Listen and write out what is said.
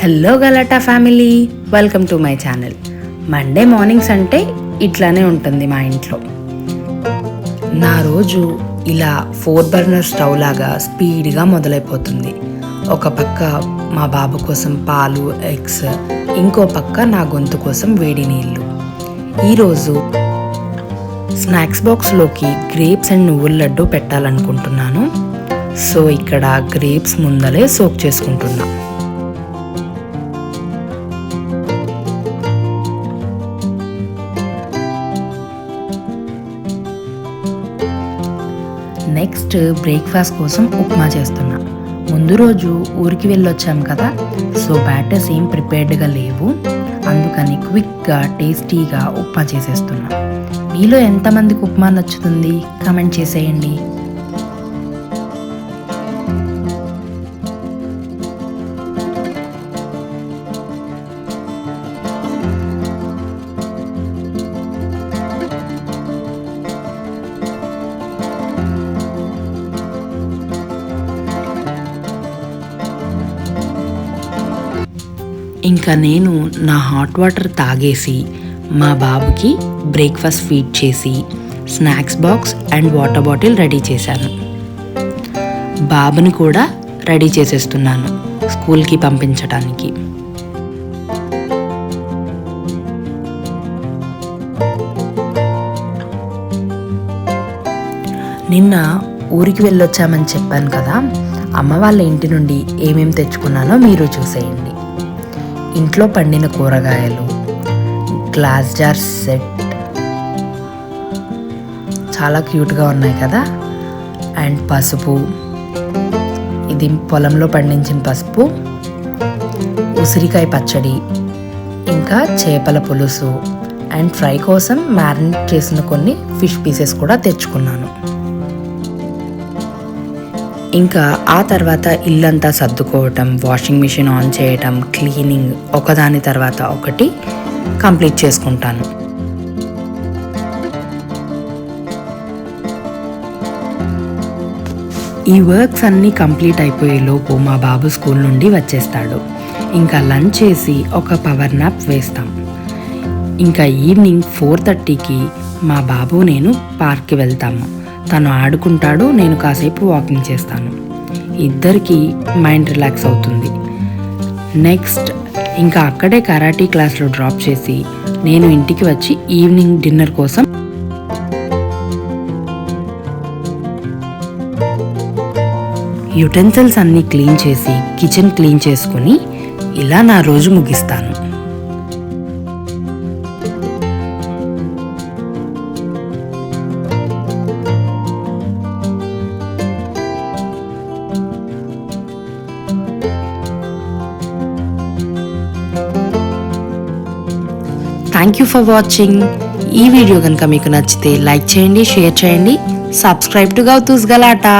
Hello Galatta family, welcome to my channel. Monday mornings అంటే ఇట్లానే ఉంటుంది మా ఇంట్లో. నా రోజు ఇలా 4 బర్నర్ స్టవ్ లాగా స్పీడ్గా మొదలైపోతుంది. ఒక పక్క మా బాబు కోసం పాలు, ఎగ్స్, ఇంకో పక్క నా గొంతు కోసం వేడి నీళ్ళు. ఈరోజు స్నాక్స్ బాక్స్లోకి గ్రేప్స్ అండ్ నువ్వుల లడ్డు పెట్టాలనుకుంటున్నాను. సో ఇక్కడ గ్రేప్స్ ముందలే సోక్ చేసుకుంటున్నా. నెక్స్ట్ బ్రేక్ఫాస్ట్ కోసం ఉప్మా చేస్తున్నా. ముందు రోజు ఊరికి వెళ్ళొచ్చాం కదా, సో బ్యాటర్స్ ఏం ప్రిపేర్డ్గా లేవు. అందుకని క్విక్గా టేస్టీగా ఉప్మా చేసేస్తున్నా. మీలో ఎంతమందికి ఉప్మా నచ్చుతుంది కామెంట్ చేసేయండి. ఇంకా నేను నా హాట్ వాటర్ తాగేసి మా బాబుకి బ్రేక్ఫాస్ట్ ఫీడ్ చేసి snacks box and water bottle ready చేశాను. బాబుని కూడా రెడీ చేసేస్తున్నాను స్కూల్కి పంపించడానికి. నిన్న ఊరికి వెళ్ళొచ్చామని చెప్పాను కదా, అమ్మ వాళ్ళ ఇంటి నుండి ఏమేమి తెచ్చుకున్నానో మీరు చూసేయండి. ఇంట్లో పండిన కూరగాయలు, గ్లాస్ జార్ సెట్, చాలా క్యూట్గా ఉన్నాయి కదా, అండ్ పసుపు, ఇది పొలంలో పండించిన పసుపు, ఉసిరికాయ పచ్చడి, ఇంకా చేపల పులుసు, అండ్ ఫ్రై కోసం మ్యారినేట్ చేసిన కొన్ని ఫిష్ పీసెస్ కూడా తెచ్చుకున్నాను. ఇంకా ఆ తర్వాత ఇల్లంతా సర్దుకోవటం, వాషింగ్ మిషన్ ఆన్ చేయటం, క్లీనింగ్ ఒకదాని తర్వాత ఒకటి కంప్లీట్ చేసుకుంటాను. ఈ వర్క్స్ అన్నీ కంప్లీట్ అయిపోయేలోపు మా బాబు స్కూల్ నుండి వచ్చేస్తాడు. ఇంకా లంచ్ చేసి ఒక పవర్ నాప్ వేస్తాం. ఇంకా ఈవినింగ్ 4:30కి మా బాబు నేను పార్క్కి వెళ్తాము. తను ఆడుకుంటాడు, నేను కాసేపు వాకింగ్ చేస్తాను. ఇద్దరికి మైండ్ రిలాక్స్ అవుతుంది. నెక్స్ట్ ఇంకా అక్కడే కరాటీ క్లాస్లో డ్రాప్ చేసి నేను ఇంటికి వచ్చి ఈవినింగ్ డిన్నర్ కోసం యుటెన్సిల్స్ అన్నీ క్లీన్ చేసి కిచెన్ క్లీన్ చేసుకుని ఇలా నా రోజు ముగిస్తాను. Thank you for watching. ఈ వీడియో కనుక మీకు నచ్చితే లైక్ చేయండి, షేర్ చేయండి, సబ్స్క్రైబ్ టు గౌతూస్ గలాటా.